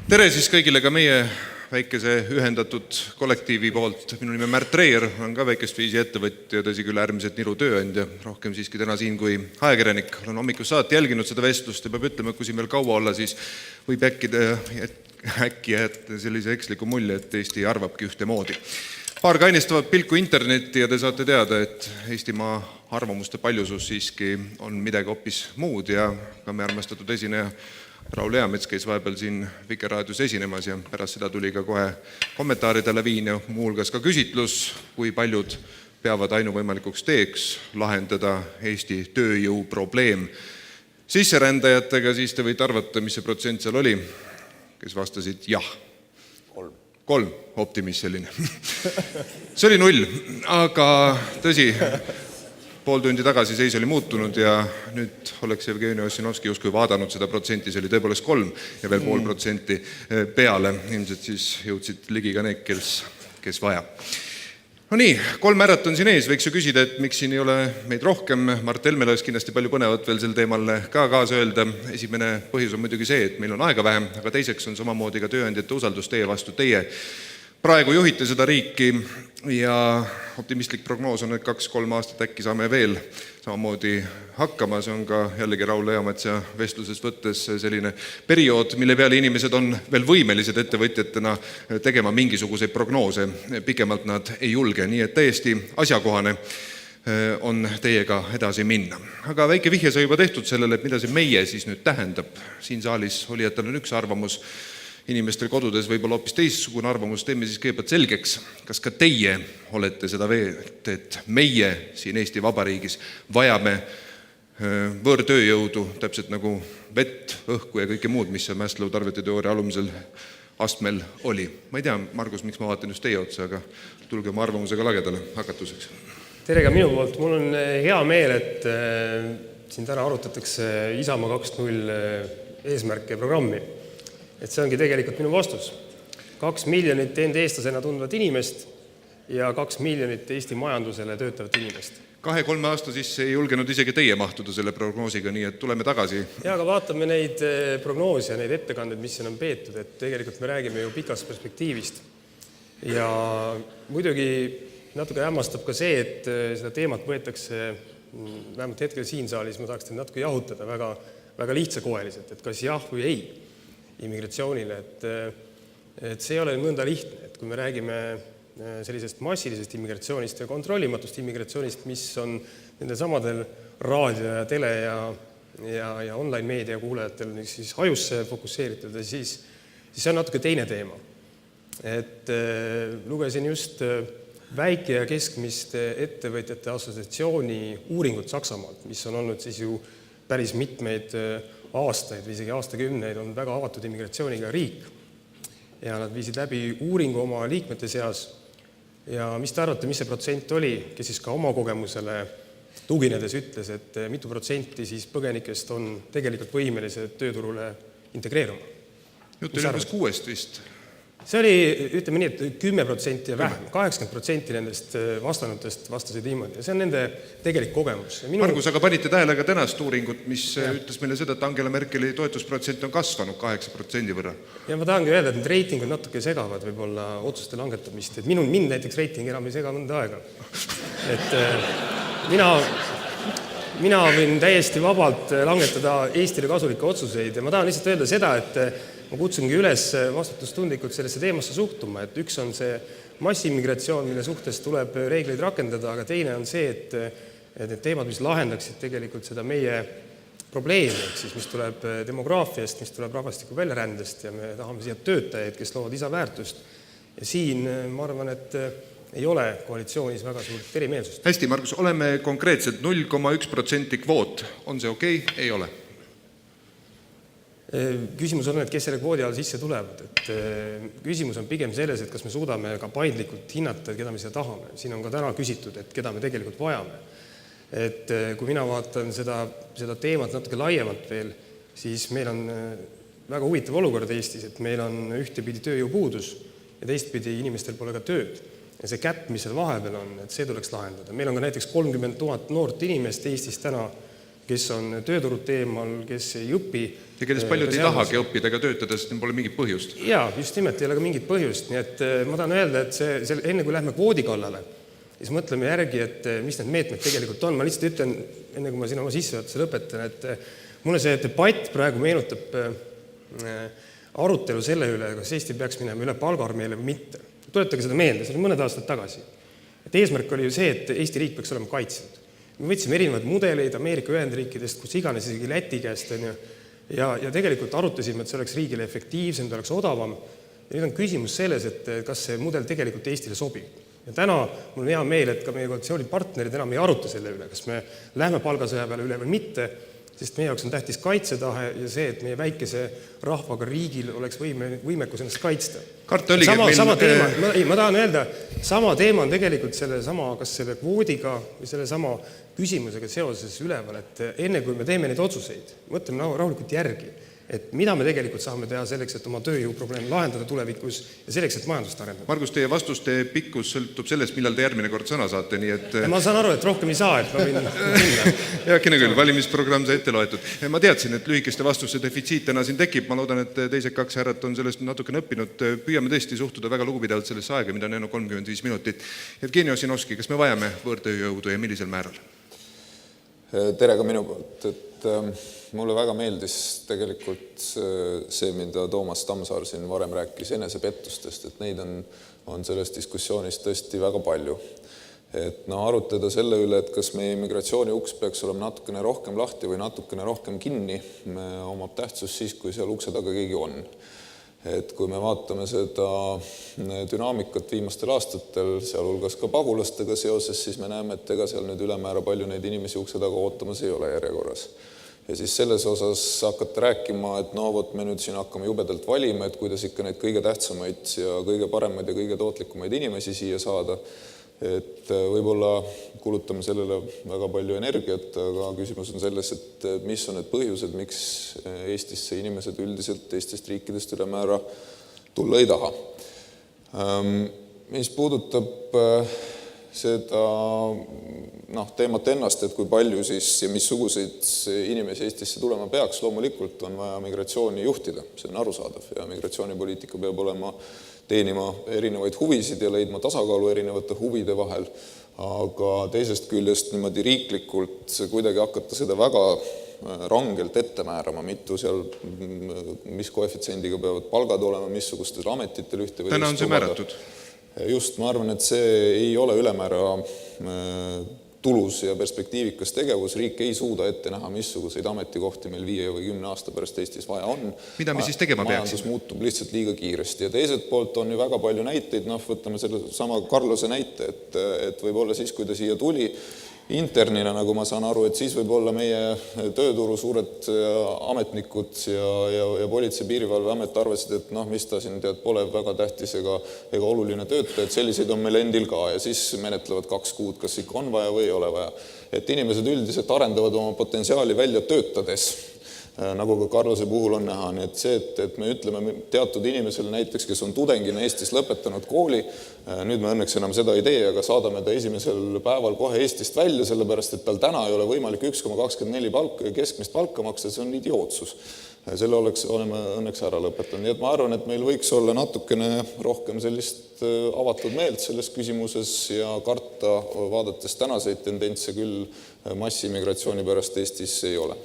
Tere siis kõigile ka meie väikese ühendatud kollektiivi poolt. Minu nimi Märt Reier, on ka väikest viisi ettevõtja, tõsi küll äärmiselt niru tööandja, rohkem siiski täna siin kui ajakirjanik. Olen hommikust saati jälginud seda vestlust ja peab ütlema, et kui siin veel kaua olla, siis võib äkki jätta sellise eksliku mulje, et Eesti arvabki ühtemoodi. Paar kainistavat pilku internetti ja te saate teada, et Eestimaa arvamuste paljusus siiski on midagi hoopis muud ja ka me armastatud esineja Raul Eamets käis vahepeal siin Vikerraadios esinemas ja pärast seda tuli ka kohe kommentaaride laviin ja muuhulgas ka küsitlus, kui paljud peavad ainuvõimalikuks teeks lahendada Eesti tööjõu probleem sisserändajatega, siis te võite arvata, mis see protsent seal oli, kes vastasid jah. 3 optimist selline. See oli 0, aga tõsi, pool tundi tagasi seis oli muutunud ja nüüd oleks Jevgeni Ossinovski justkui vaadanud seda protsenti, see oli tõepoolest 3 ja veel 0,5% peale. Ilmselt siis jõudsid ligi ka need, kes vaja. No nii, 3 ärat on siin ees, võiks ju küsida, et miks siin ei ole meid rohkem. Mart Helmel oleks kindlasti palju põnevat veel sel teemal ka kaasa öelda. Esimene põhjus on muidugi see, et meil on aega vähem, aga teiseks on samamoodi ka tööandjate usaldus teie vastu. Teie praegu juhite seda riiki ja optimistlik prognoos on, et 2-3 aastat äkki saame veel samamoodi hakkama. See on ka jällegi Raul Eametsa vestlusest võttes selline periood, mille peale inimesed on veel võimelised ettevõtjatena tegema mingisuguseid prognoose. Pikemalt nad ei julge, nii et täiesti asjakohane on teiega edasi minna. Aga väike vihje sai juba tehtud sellele, et mida see meie siis nüüd tähendab. Siin saalis olijatel on üks arvamus, inimestel kodudes võib-olla hoopis teistsugune arvamus. Teeme siis kõigepealt selgeks, kas ka teie olete seda veelt, et meie siin Eesti Vabariigis vajame võõrtööjõudu, täpselt nagu vett, õhku ja kõike muud, mis Maslow tarvete-teooria alumisel astmel oli. Ma ei tea, Margus, miks ma vaatan just teie otsa, aga tulge oma arvamusega lagedale hakatuseks. Tere ka minu poolt. Mul on hea meel, et siin täna arutatakse Isamaa 2.0 eesmärke ja programmi. Et see ongi tegelikult minu vastus. 2 miljonit enda eestlasena tundvat inimest ja 2 miljonit Eesti majandusele töötavat inimest. 2-3 aasta sisse ei julgenud isegi teie mahtuda selle prognoosiga, nii et tuleme tagasi. Ja aga vaatame neid prognoose ja neid ettekandeid, mis siin on peetud, et tegelikult me räägime ju pikast perspektiivist. Ja muidugi natuke hämmastab ka see, et seda teemat võetakse, vähemalt hetkel siin saalis, ma tahaks teid natuke jahutada väga lihtsakoeliselt, et kas jah või ei immigratsioonile, et see ei ole mõnda lihtne, et kui me räägime sellisest massilisest immigratsioonist ja kontrollimatust immigratsioonist, mis on nende samadel raadio ja tele ja online meedia kuulajatel siis hajusse fokusseeritud, siis see on natuke teine teema. Et lugesin just väike- ja keskmiste ettevõtjate assotsiatsiooni uuringut Saksamaalt, mis on olnud siis ju päris mitmeid aastaid või isegi aastakümneid on väga avatud immigratsiooniga riik. Ja nad viisid läbi uuringu oma liikmete seas. Ja mis te arvate, mis see protsent oli, kes siis ka oma kogemusele tuginedes ütles, et mitu protsenti siis põgenikest on tegelikult võimelised tööturule integreeruma? Jutt oli umbes 6 vist. See oli, ütleme nii, et 10% ja vähem. 80% nendest vastanutest vastasid niimoodi. See on nende tegelik kogemus. Margus, aga panite tähele ka tänast uuringut, mis ütles meile seda, et Angela Merkeli toetusprotsent on kasvanud 8% võrra. Ja ma tahangi öelda, et need reitingud natuke segavad võib-olla otsuste langetamist. Et mind näiteks reiting enam ei sega mõnda aega. Et mina võin täiesti vabalt langetada Eestile kasulikke otsuseid ja ma tahan lihtsalt öelda seda, et ma kutsungi üles vastutustundlikult sellesse teemasse suhtuma, et üks on see massiimmigratsioon, mille suhtes tuleb reegleid rakendada, aga teine on see, et need teemad, mis lahendaksid tegelikult seda meie probleemi, siis mis tuleb demograafiast, mis tuleb rahvastiku väljarändest ja me tahame siia töötajaid, kes loovad lisaväärtust. Ja siin ma arvan, et ei ole koalitsioonis väga suurt erimeelsust. Hästi, Margus, oleme konkreetselt 0,1% kvoot. On see okei? Ei ole. Küsimus on, et kes selle kvoodi all sisse tulevad. Et küsimus on pigem selles, et kas me suudame ka paindlikult hinnata, keda me seda tahame. Siin on ka täna küsitud, et keda me tegelikult vajame. Et kui mina vaatan seda teemat natuke laiemalt veel, siis meil on väga huvitav olukord Eestis, et meil on ühtepidi tööjõupuudus ja teistpidi inimestel pole ka tööd. Ja see käpp, mis seal vahepeal on, et see tuleks lahendada. Meil on ka näiteks 30 000 noort inimest Eestis täna, kes on tööturud teemal, kes ei õpi. Ja kellest paljud ei tahagi õppida ega töötada, sest neil pole mingit põhjust. Jaa, just nimelt ei ole ka mingit põhjust. Nii et ma tahan öelda, et enne kui lähme kvoodi kallale, siis mõtleme järgi, et mis need meetmed tegelikult on. Ma lihtsalt ütlen, enne kui ma siin oma sissejuhatuse lõpetan, et mulle see debatt praegu meenutab arutelu selle üle, kas Eesti peaks minema üle palgaarmeele või mitte. Tuletage seda meelde, see oli mõned aastad tagasi. Et eesmärk oli ju see, et Eesti riik peaks olema kaitsnud. Me võtsime erinevaid mudeleid Ameerika Ühendriikidest, kus iganes isegi Läti käest on ju, ja tegelikult arutasime, et see oleks riigile efektiivsem, ta oleks odavam. Ja nüüd on küsimus selles, et kas see mudel tegelikult Eestile sobib. Ja täna mul on hea meel, et ka meie koalitsioonipartnerid enam ei aruta selle üle, kas me lähme palgasõja peale üle või mitte, sest meie jaoks on tähtis kaitsetahe ja see, et meie väikese rahvaga riigil oleks võimekus ennast kaitsta. Karta oligi, ma tahan öelda, sama teema on tegelikult kas selle kvoodiga või selle sama küsimusega seoses üleval, et enne kui me teeme neid otsuseid, mõtleme rahulikult järgi, et mida me tegelikult saame teha selleks, et oma tööjõuprobleeme lahendada tulevikus ja selleks, et majandust arendada. Margus, teie vastuste pikkus sõltub sellest, millal te järgmine kord sõna saate, nii et... Ma saan aru, et rohkem ei saa, et ma võin minna. Jaakine küll, valimisprogramm sai ette loetud. Ma teadsin, et lühikeste vastuste defitsiit täna siin tekib. Ma loodan, et teised 2 härrat on sellest natukene õppinud. Püüame tõesti suhtuda väga lugupidavalt sellesse aega, mida on jäänud 35 minutit. Jevgeni Ossinovski, kas me vajame võõrtööjõudu ja millisel määral? Tere ka minu poolt, et mulle väga meeldis tegelikult see, mida Toomas Tamsaar siin varem rääkis enesepettustest, et neid on selles diskussioonis tõesti väga palju. Et arutleda selle üle, et kas meie immigratsiooni uks peaks olema natukene rohkem lahti või natukene rohkem kinni, omab tähtsus siis, kui seal ukse taga keegi on. Et kui me vaatame seda dünaamikat viimastel aastatel, sealhulgas ka pagulastega seoses, siis me näeme, et ega seal nüüd ülemäära palju neid inimesi ukse taga ootamas ei ole järjekorras. Ja siis selles osas hakata rääkima, et vot me nüüd siin hakkame jubedalt valima, et kuidas ikka neid kõige tähtsamaid ja kõige paremaid ja kõige tootlikumaid inimesi siia saada. Et võib-olla kulutame sellele väga palju energiat, aga küsimus on selles, et mis on need põhjused, miks Eestisse inimesed üldiselt teistest riikidest ülemäära tulla ei taha. Mis puudutab seda teemat ennast, et kui palju siis ja missuguseid inimesi Eestisse tulema peaks, loomulikult on vaja migratsiooni juhtida, see on arusaadav ja migratsioonipoliitika peab olema teenima erinevaid huvisid ja leidma tasakaalu erinevate huvide vahel, aga teisest küljest niimoodi riiklikult kuidagi hakata seda väga rangelt ette määrama, mitu seal, mis koefitsiendiga peavad palgad olema, missugustel ametitel ühte või täna on see määratud. Just, ma arvan, et see ei ole ülemäära tulus ja perspektiivikas tegevus. Riik ei suuda ette näha, missuguseid ametikohti meil 5 või 10 aasta pärast Eestis vaja on. Mida me siis tegema peaksime? Majandus muutub lihtsalt liiga kiiresti ja teiselt poolt on ju väga palju näiteid, võtame selle sama Carlose näite, et võib-olla siis, kui ta siia tuli internina, nagu ma saan aru, et siis võib-olla meie tööturu suured ametnikud ja politsei piirivalveamet arvasid, et mis ta siin pole väga tähtis ega oluline töötaja, et selliseid on meil endil ka ja siis menetlevad 2 kuud, kas ikka on vaja või ei ole vaja. Et inimesed üldiselt arendavad oma potentsiaali välja töötades, nagu ka Carlose puhul on näha. Nii et see, et me ütleme teatud inimesele näiteks, kes on tudengina Eestis lõpetanud kooli, nüüd me õnneks enam seda ei tee, aga saadame ta esimesel päeval kohe Eestist välja, sellepärast, et tal täna ei ole võimalik 1,24 keskmist palka maksta, see on idiootsus. Selle oleme õnneks ära lõpetanud. Nii et ma arvan, et meil võiks olla natukene rohkem sellist avatud meelt selles küsimuses ja karta, vaadates tänaseid tendentse küll massimigratsiooni pärast Eestis ei ole.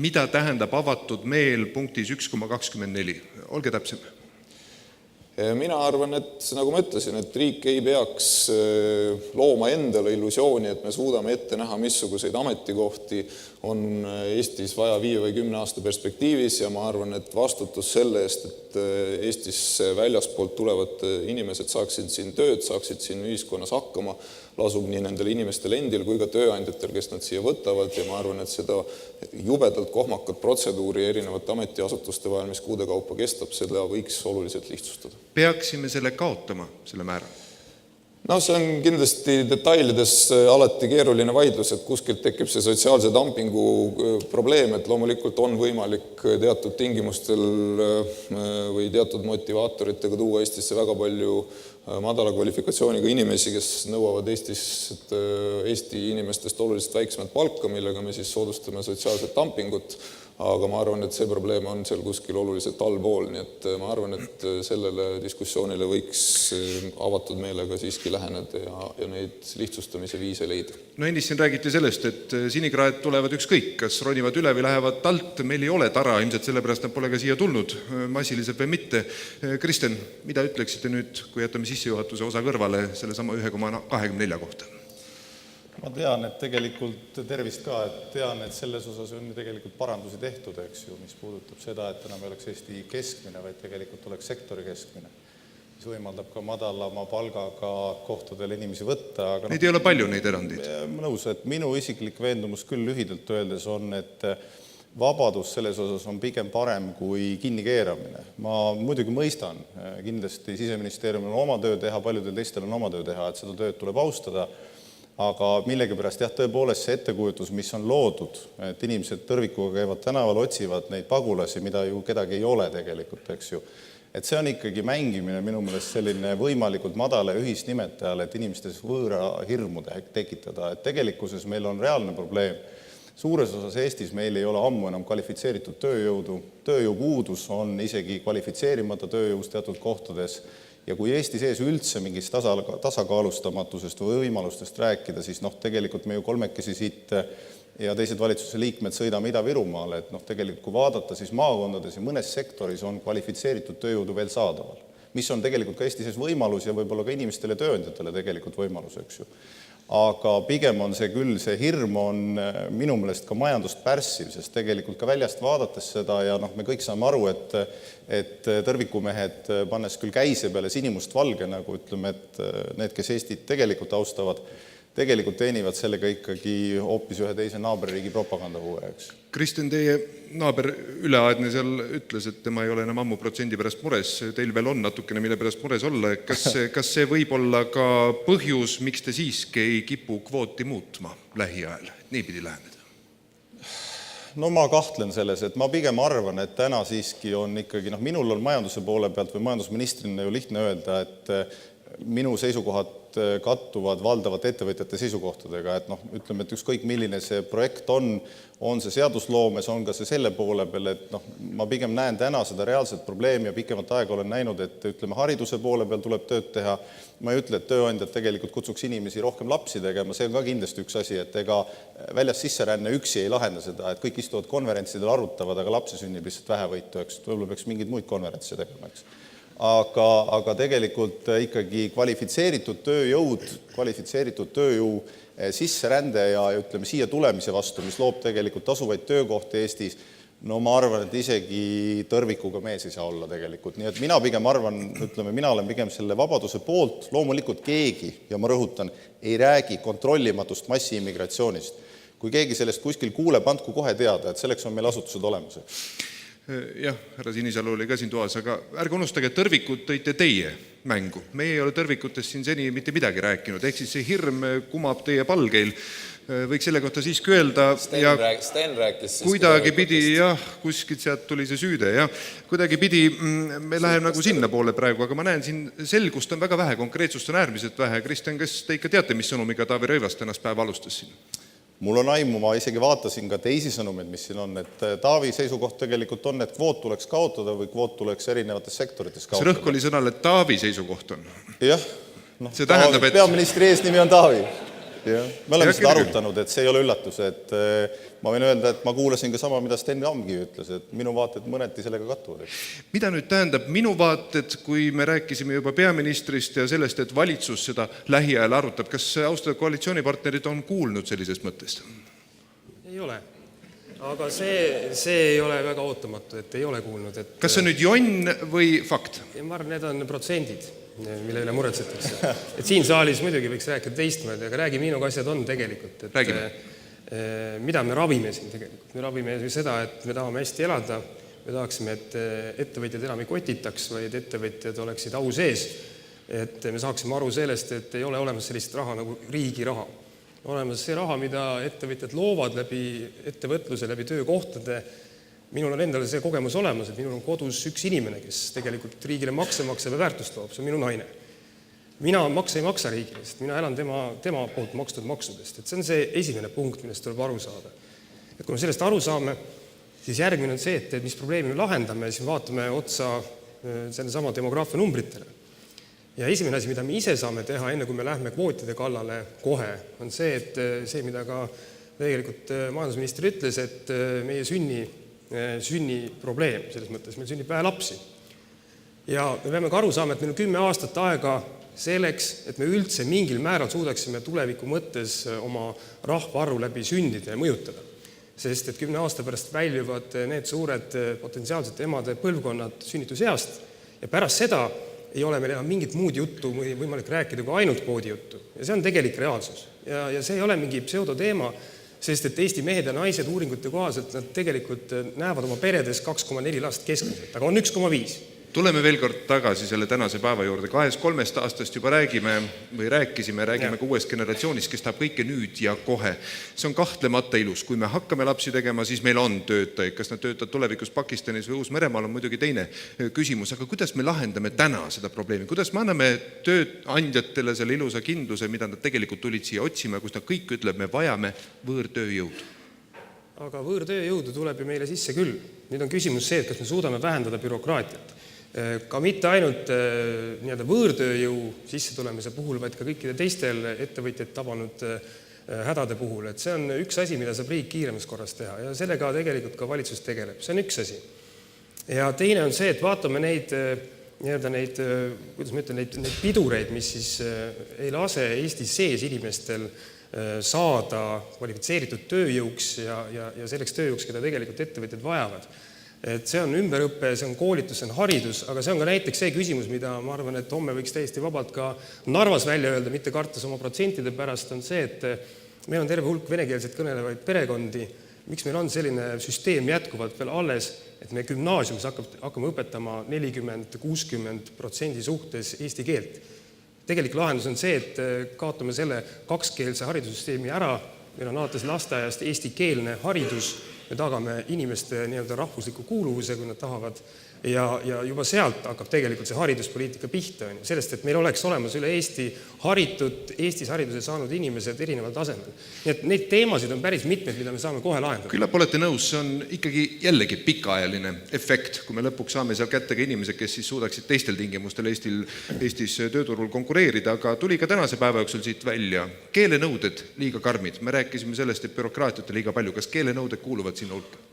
Mida tähendab avatud meel punktis 1,24? Olge täpsem. Mina arvan, et nagu ma ütlesin, et riik ei peaks looma endale illusiooni, et me suudame ette näha, missuguseid ametikohti on Eestis vaja 5 või 10 aasta perspektiivis ja ma arvan, et vastutus selle eest, et Eestis väljaspoolt tulevad inimesed saaksid siin tööd, saaksid siin ühiskonnas hakkama, lasub nii nendel inimestel endil kui ka tööandjatel, kes nad siia võtavad ja ma arvan, et seda jubedalt kohmakat protseduuri erinevate ametiasutuste vahel, mis kuude kaupa kestab, seda võiks oluliselt lihtsustada. Peaksime selle kaotama, selle määra? See on kindlasti detailides alati keeruline vaidlus, et kuskilt tekib see sotsiaalse dumpingu probleem, et loomulikult on võimalik teatud tingimustel või teatud motivaatoritega tuua Eestisse väga palju madala kvalifikatsiooniga inimesi, kes nõuavad Eesti inimestest oluliselt väiksemat palka, millega me siis soodustame sotsiaalset dumpingut, aga ma arvan, et see probleem on seal kuskil oluliselt allpool, nii et ma arvan, et sellele diskussioonile võiks avatud meelega siiski läheneda ja neid lihtsustamise viise leida. No ennist siin räägiti sellest, et sinikraed tulevad ükskõik, kas ronivad üle või lähevad alt, meil ei ole tara, ilmselt sellepärast nad pole ka siia tulnud, massiliselt või mitte. Kristen, mida ütleksite nüüd, kui jätame sissejuhatuse osa kõrvale selle sama 1,24 kohta? Ma tean, et tegelikult tervist ka, et tean, et selles osas on tegelikult parandusi tehtud, eks ju, mis puudutab seda, et enam ei oleks Eesti keskmine, vaid tegelikult oleks sektori keskmine, mis võimaldab ka madalama palgaga kohtadel inimesi võtta. Aga neid ei ole palju, neid erandeid. Ma nõus, et minu isiklik veendumus küll lühidalt öeldes on, et vabadus selles osas on pigem parem kui kinnikeeramine. Ma muidugi mõistan, kindlasti Siseministeeriumil on oma töö teha, paljudel teistel on oma töö teha, et seda tööd tuleb austada. Aga millegipärast tõepoolest see ettekujutus, mis on loodud, et inimesed tõrvikuga käivad tänaval, otsivad neid pagulasi, mida ju kedagi ei ole tegelikult, eks ju. Et see on ikkagi mängimine minu meelest selline võimalikult madala ühisnimetajale, et inimestes võõra hirmu tekitada. Et tegelikkuses meil on reaalne probleem. Suures osas Eestis meil ei ole ammu enam kvalifitseeritud tööjõudu. Tööjõupuudus on isegi kvalifitseerimata tööjõus teatud kohtades. Ja kui Eesti sees üldse mingist tasakaalustamatusest või võimalustest rääkida, siis tegelikult me ju kolmekesi siit ja teised valitsuse liikmed sõidame Ida-Virumaale, et tegelikult kui vaadata, siis maakondades ja mõnes sektoris on kvalifitseeritud tööjõudu veel saadaval, mis on tegelikult ka Eesti sees võimalus ja võib-olla ka inimestele tööandjatele tegelikult võimalus, eks ju. Aga pigem on see küll, see hirm on minu meelest ka majandust pärssiv, sest tegelikult ka väljast vaadates seda ja me kõik saame aru, et tõrvikumehed pannes küll käise peale sinimust valge, nagu ütleme, et need, kes Eestit tegelikult austavad, tegelikult teenivad sellega ikkagi hoopis ühe teise naaberriigi propagandahuve, eks. Kristen, teie naaber üleaadne seal ütles, et tema ei ole enam ammu protsendi pärast mures, teil veel on natukene, mille pärast mures olla. Kas see võib olla ka põhjus, miks te siiski ei kipu kvooti muutma lähiajal, et nii pidi läheneda? No ma kahtlen selles, et ma pigem arvan, et täna siiski on ikkagi, minul on majanduse poole pealt või majandusministrina ju lihtne öelda, et minu seisukohad kattuvad valdavalt ettevõtjate seisukohtadega, et ütleme, et ükskõik milline see projekt on see seadusloomes, on ka see selle poole peal, et ma pigem näen täna seda reaalset probleemi ja pikemat aega olen näinud, et ütleme, hariduse poole peal tuleb tööd teha. Ma ei ütle, et tööandjad tegelikult kutsuks inimesi rohkem lapsi tegema, see on ka kindlasti üks asi, et ega väljas sisseränne üksi ei lahenda seda, et kõik istuvad konverentsidel arutavad, aga lapsi sünnib lihtsalt vähevõitu, eks, võib-olla peaks mingeid muid konverentse tegema, eks. Aga tegelikult ikkagi kvalifitseeritud tööjõu sisserände ja ütleme siia tulemise vastu, mis loob tegelikult tasuvaid töökohti Eestis, no ma arvan, et isegi tõrvikuga mees ei saa olla tegelikult. Nii et mina pigem arvan, mina olen pigem selle vabaduse poolt, loomulikult keegi, ja ma rõhutan, ei räägi kontrollimatust massiimmigratsioonist. Kui keegi sellest kuskil kuuleb, andku kohe teada, et selleks on meil asutused olemas. Jah, härra Sinisalu oli ka siin toas, aga ärge unustage, et tõrvikud tõite teie mängu. Meie ei ole tõrvikutest siin seni mitte midagi rääkinud, ehk siis see hirm kumab teie palgeil. Võiks selle kohta siiski öelda. Sten rääkis siis. Kuidagi pidi, jah, kuskilt sealt tuli see süüde, jah. Kuidagi pidi, me läheme nagu sinna poole praegu, aga ma näen siin selgust on väga vähe, konkreetsust on äärmiselt vähe. Kristen, kas te ikka teate, mis sõnumiga Taavi Rõivas tänast päeva alustas siin? Mul on aimu, ma isegi vaatasin ka teisi sõnumeid, mis siin on, et Taavi seisukoht tegelikult on, et kvoot tuleks kaotada või kvoot tuleks erinevates sektorites kaotada. See rõhk oli sõnal, et Taavi seisukoht on. Jah, see tähendab, et peaministri eesnimi on Taavi. Me oleme seda arutanud, et see ei ole üllatus, et ma võin öelda, et ma kuulasin ka sama, mida Sten Amgi ütles, et minu vaated mõneti sellega kattuvad. Mida nüüd tähendab minu vaated, kui me rääkisime juba peaministrist ja sellest, et valitsus seda lähiajal arutab, kas austatud koalitsioonipartnerid on kuulnud sellisest mõttest? Ei ole. Aga see ei ole väga ootamatu, et ei ole kuulnud. Et kas see nüüd jonn või fakt? Ma arvan, need on protsendid, mille üle muretsetakse. Et siin saalis muidugi võiks rääkida teistmoodi, aga räägime nii, nagu asjad on tegelikult. Mida me ravime siin tegelikult? Me ravime seda, et me tahame hästi elada, me tahaksime, et ettevõtjad enam ei kotitaks, vaid ettevõtjad oleksid au sees, et me saaksime aru sellest, et ei ole olemas sellist raha nagu riigi raha. Olemas see raha, mida ettevõtjad loovad läbi ettevõtluse, läbi töökohtade. Minul on endale see kogemus olemas, et minul on kodus üks inimene, kes tegelikult riigile makse maksab ja väärtust loob, see on minu naine. mina ei maksa riigile, sest mina elan tema poolt makstud maksudest. Et see on see esimene punkt, millest tuleb aru saada. Et kui me sellest aru saame, siis järgmine on see, et mis probleemi me lahendame, siis vaatame otsa selle sama demograafia numbritele. Ja esimene asi, mida me ise saame teha, enne kui me lähme kvootide kallale kohe, on see, et see, mida ka tegelikult majandusminister ütles, et meie sünni probleem, selles mõttes meil sünnib vähe lapsi. Ja me peame ka aru saama, et meil on 10 aastat aega selleks, et me üldse mingil määral suudaksime tuleviku mõttes oma rahvaarvu läbi sündide mõjutada. Sest et 10 aasta pärast väljuvad need suured potentsiaalsete emade põlvkonnad sünnituseast ja pärast seda ei ole meil enam mingit muud juttu või võimalik rääkida kui ainult kvoodi juttu. Ja see on tegelik reaalsus. Ja see ei ole mingi pseudoteema, sest et Eesti mehed ja naised uuringute kohaselt nad tegelikult näevad oma peredes 2,4 last keskmiselt, aga on 1,5. Tuleme veel kord tagasi selle tänase päeva juurde. 2-3 aastast juba rääkisime ka uuest generatsioonist, kes tahab kõike nüüd ja kohe. See on kahtlemata ilus. Kui me hakkame lapsi tegema, siis meil on töötajaid. Kas nad töötavad tulevikus Pakistanis või Uus-Meremaal on muidugi teine küsimus. Aga kuidas me lahendame täna seda probleemi? Kuidas me anname tööandjatele selle ilusa kindluse, mida nad tegelikult tulid siia otsima, kus nad kõik ütleb, me vajame võõrtööjõudu? Aga võõrtööjõudu tuleb ju meile sisse küll. Nüüd on küsimus see, et kas me suudame vähendada bürokraatiat. Ka mitte ainult võõrtööjõu sisse tulemise puhul, vaid ka kõikide teistel ettevõtjaid tabanud hädade puhul. Et see on üks asi, mida saab riik kiiremas korras teha ja sellega tegelikult ka valitsus tegeleb. See on üks asi. Ja teine on see, et vaatame neid pidureid, mis siis ei lase Eesti sees inimestel saada kvalifitseeritud tööjõuks ja selleks tööjõuks, keda tegelikult ettevõtjad vajavad. Et see on ümberõppe, see on koolitus, see on haridus, aga see on ka näiteks see küsimus, mida ma arvan, et homme võiks täiesti vabalt ka Narvas välja öelda, mitte kartes oma protsentide pärast, on see, et meil on terve hulk venekeelset kõnelevaid perekondi. Miks meil on selline süsteem jätkuvalt veel alles, et me gümnaasiumis hakkame õpetama 40-60% suhtes eesti keelt. Tegelik lahendus on see, et kaotame selle kakskeelse haridussüsteemi ära, meil on alates lasteaiast eestikeelne haridus, me tagame inimeste rahvusliku kuuluvuse, kui nad tahavad, ja juba sealt hakkab tegelikult see hariduspoliitika pihta, sellest, et meil oleks olemas üle Eesti haritud, Eestis hariduse saanud inimesed erineval tasemel. Nii et neid teemasid on päris mitmeid, mida me saame kohe lahendada. Küllap olete nõus, see on ikkagi jällegi pikaajaline efekt, kui me lõpuks saame seal kätte ka inimesed, kes siis suudaksid teistel tingimustel Eestis tööturul konkureerida, aga tuli ka tänase päeva jooksul siit välja. Keelenõuded liiga karmid. Me rääkisime sellest, et bürokraatiat on liiga palju. Kas keelenõuded kuuluvad sinna hulka?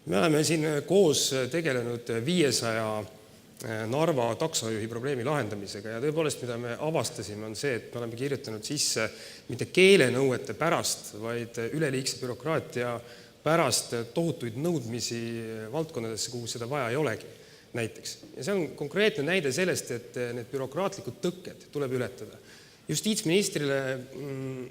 Me oleme siin koos tegelenud 500 Narva taksojuhi probleemi lahendamisega ja tõepoolest, mida me avastasime, on see, et me oleme kirjutanud sisse mitte keelenõuete pärast, vaid üleliigse bürokraatia pärast tohutuid nõudmisi valdkondadesse, kuhu seda vaja ei olegi näiteks. Ja see on konkreetne näide sellest, et need bürokraatlikud tõkked tuleb ületada. Justiitsministrile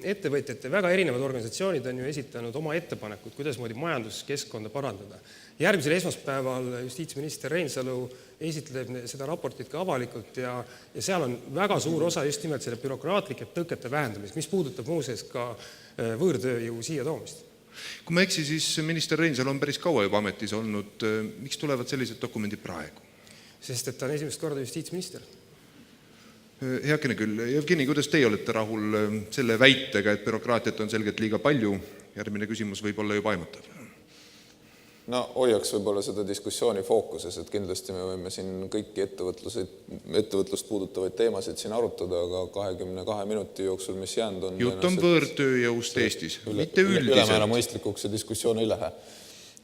ettevõtjate väga erinevad organisatsioonid on ju esitanud oma ettepanekud, kuidas moodi majanduskeskkonda parandada. Järgmisel esmaspäeval justiitsminister Reinsalu esitleb seda raportit ka avalikult ja seal on väga suur osa just nimelt selle bürokraatlike tõkete vähendamist, mis puudutab muuseas ka võõrtööjõu siia toomist. Kui ma eksi, siis minister Reinsalu on päris kaua juba ametis olnud. Miks tulevad sellised dokumendid praegu? Sest et ta on esimest korda justiitsminister. Heakene küll. Jevgeni, kuidas teie olete rahul selle väitega, et bürokraatiat on selgelt liiga palju? Järgmine küsimus võib olla juba aimatav. No hoiaks võib-olla seda diskussiooni fookuses, et kindlasti me võime siin kõiki ettevõtlust puudutavaid teemasid siin arutada, aga 22 minuti jooksul, mis jäänud on... Jutt on võõrtööjõust Eestis, mitte üldiselt. Ülemäära mõistlikuks see diskussioon ei lähe.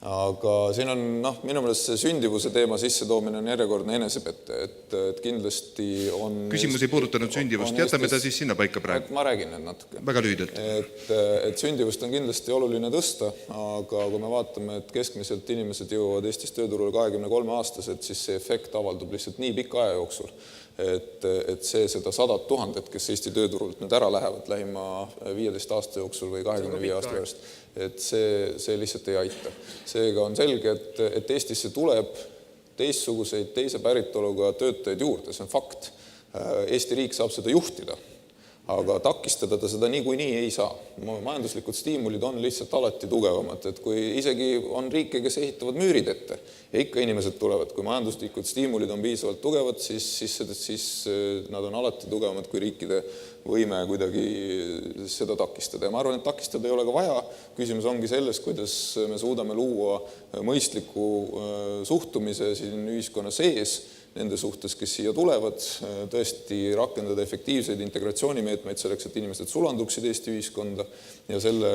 Aga siin on, minu meelest see sündivuse teema sissetoomine on järjekordne enesepette, et kindlasti on... Küsimus ei puudutanud sündivust, jätame ta siis sinna paika praegu. Ma räägin need natuke. Väga lühidalt. Et sündivust on kindlasti oluline tõsta, aga kui me vaatame, et keskmiselt inimesed jõuavad Eestis tööturul 23 aastased, siis see efekt avaldub lihtsalt nii pika aja jooksul, et see seda 100 000, kes Eesti tööturult nüüd ära lähevad lähima 15 aasta jooksul või 25 aasta pärast, et see lihtsalt ei aita. Seega on selge, et Eestisse tuleb teise päritoluga töötajaid juurde, see on fakt. Eesti riik saab seda juhtida, aga takistada ta seda niikuinii ei saa. Majanduslikud stiimulid on lihtsalt alati tugevamad, et kui isegi on riike, kes ehitavad müürid ette ja ikka inimesed tulevad, kui majanduslikud stiimulid on piisavalt tugevad, siis nad on alati tugevamad kui riikide võime kuidagi seda takistada. Ja ma arvan, et takistada ei ole ka vaja. Küsimus ongi selles, kuidas me suudame luua mõistliku suhtumise siin ühiskonna sees nende suhtes, kes siia tulevad, tõesti rakendada efektiivseid integratsioonimeetmeid selleks, et inimesed sulanduksid Eesti ühiskonda ja selle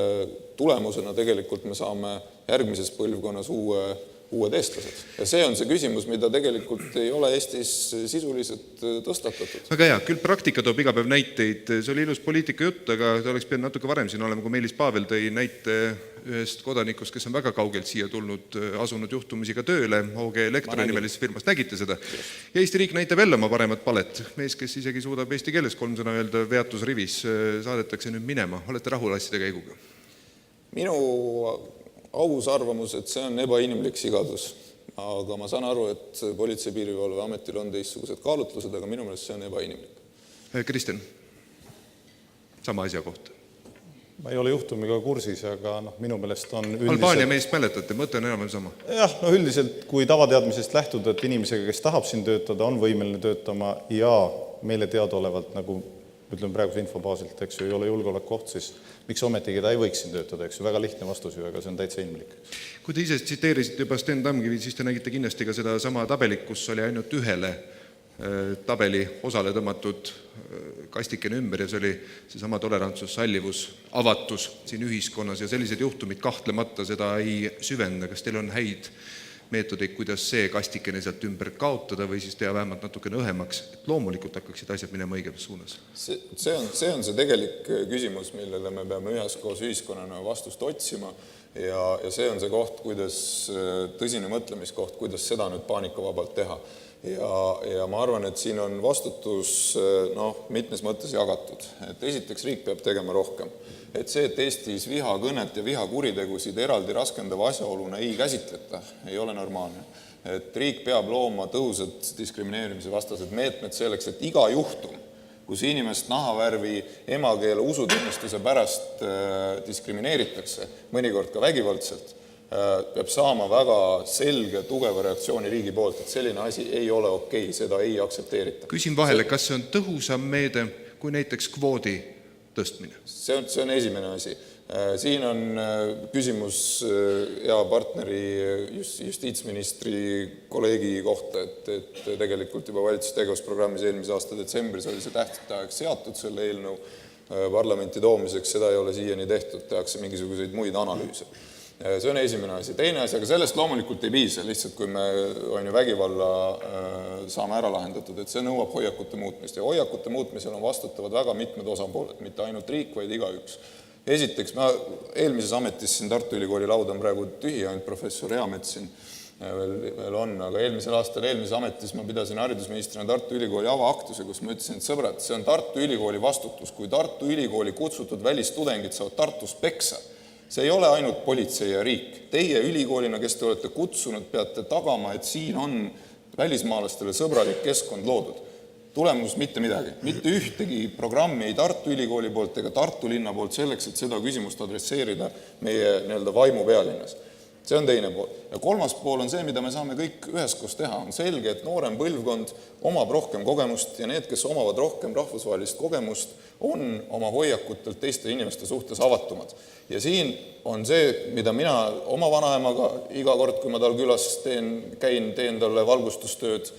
tulemusena tegelikult me saame järgmises põlvkonnas uued eestlased. Ja see on see küsimus, mida tegelikult ei ole Eestis sisuliselt tõstatatud. Väga hea, küll praktika toob iga päev näiteid, see oli ilus poliitika jutt, aga ta oleks pidanud natuke varem siin olema, kui Meelis Pavel tõi näite ühest kodanikust, kes on väga kaugelt siia tulnud, asunud juhtumisi ka tööle, OG Elektronimelises firmas, nägite seda. Ja Eesti riik näitab jälle oma paremat palet. Mees, kes isegi suudab eesti keeles 3 sõna öelda veatusrivis, saadetakse nüüd minema. Olete rahul asjade käiguga? Minu aus arvamus, et see on ebainimlik sigadus, aga ma saan aru, et Politsei- ja Piirivalveametil on teistsugused kaalutlused, aga minu meelest see on ebainimlik. Kristjan, sama asja kohta. Ma ei ole juhtumiga kursis, aga minu meelest on üldiselt... Albaania meist mäletate, mõte on enam sama. Jah, üldiselt, kui tavateadmisest lähtuda, et inimesega, kes tahab siin töötada, on võimeline töötama ja meile teadaolevalt, nagu ütleme praeguse infobaasilt, eks ju, ei ole julgeolekuoht, siis miks ometigi ta ei võiks siin töötada, eks ju, väga lihtne vastus ju, aga see on täitsa inimlik. Kui te ise tsiteerisite juba Sten Tamkivi, siis te nägite kindlasti ka seda sama tabelit, kus oli ainult ühele tabeli osale tõmmatud kastikene ümber ja see oli seesama tolerantsus, sallivus, avatus siin ühiskonnas ja sellised juhtumid kahtlemata seda ei süvenda. Kas teil on häid meetodeid, kuidas see kastikene sealt ümber kaotada või siis teha vähemalt natukene õhemaks, et loomulikult hakkaksid asjad minema õigemas suunas? See on see tegelik küsimus, millele me peame üheskoos ühiskonnana vastust otsima ja see on see koht, kuidas tõsine mõtlemiskoht, kuidas seda nüüd paanikavabalt teha. Ja ma arvan, et siin on vastutus mitmes mõttes jagatud. Et esiteks riik peab tegema rohkem. Et see, et Eestis vihakõnet ja vihakuritegusid eraldi raskendava asjaoluna ei käsitleta, ei ole normaalne. Et riik peab looma tõhusad diskrimineerimise vastased meetmed selleks, et iga juhtum, kus inimest nahavärvi emakeele usutunnistuse pärast diskrimineeritakse, mõnikord ka vägivaldselt, peab saama väga selge, tugeva reaktsiooni riigi poolt, et selline asi ei ole okei, seda ei aktsepteerita. Küsin vahele, kas see on tõhusam meede kui näiteks kvoodi tõstmine? See on esimene asi. Siin on küsimus hea partneri justiitsministri kolleegi kohta, et tegelikult juba valitsustegevusprogrammis eelmise aasta detsembris oli see tähtaeg seatud selle eelnõu parlamenti toomiseks, seda ei ole siiani tehtud, tehakse mingisuguseid muid analüüse. See on esimene asi. Teine asi, aga sellest loomulikult ei piisa, lihtsalt kui me vägivalla saame ära lahendatud, et see nõuab hoiakute muutmist. Ja hoiakute muutmisel on vastutavad väga mitmed osapooled, mitte ainult riik, vaid igaüks. Esiteks, ma eelmises ametis siin Tartu Ülikooli laud on praegu tühi, ainult professor Eamets siin veel on, aga eelmisel aastal eelmises ametis ma pidasin haridusministrina Tartu Ülikooli avaaktuse, kus ma ütlesin, et sõbrad, see on Tartu Ülikooli vastutus, kui Tartu Ülikooli kutsutud välistudengid saavad Tartus peksa. See ei ole ainult politsei ja riik. Teie ülikoolina, kes te olete kutsunud, peate tagama, et siin on välismaalastele sõbralik keskkond loodud. Tulemus mitte midagi. Mitte ühtegi programmi ei Tartu Ülikooli poolt ega Tartu linna poolt selleks, et seda küsimust adresseerida meie vaimu pealinnas. See on teine pool. Ja kolmas pool on see, mida me saame kõik üheskoos teha. On selge, et noorem põlvkond omab rohkem kogemust ja need, kes omavad rohkem rahvusvahelist kogemust, on oma hoiakutelt teiste inimeste suhtes avatumad. Ja siin on see, mida mina oma vanaemaga iga kord, kui ma tal külas teen talle valgustustööd,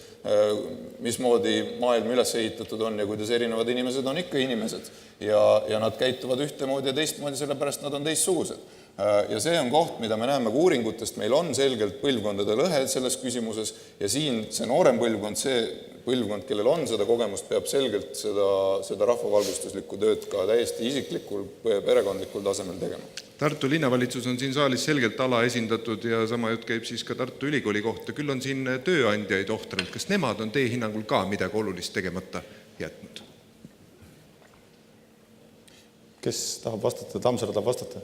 mismoodi maailm üles ehitatud on ja kuidas erinevad inimesed on ikka inimesed. Ja nad käituvad ühtemoodi ja teistmoodi, sellepärast nad on teistsugused. Ja see on koht, mida me näeme ka uuringutest, meil on selgelt põlvkondade lõhe selles küsimuses ja siin see noorem põlvkond, see põlvkond, kellel on seda kogemust, peab selgelt seda rahvavalgustuslikku tööd ka täiesti isiklikul, perekondlikul tasemel tegema. Tartu linnavalitsus on siin saalis selgelt alaesindatud ja sama jutt käib siis ka Tartu Ülikooli kohta. Küll on siin tööandjaid ohtralt. Kas nemad on teie hinnangul ka midagi olulist tegemata jätnud? Kes tahab vastata? Tammsaare tahab vastata?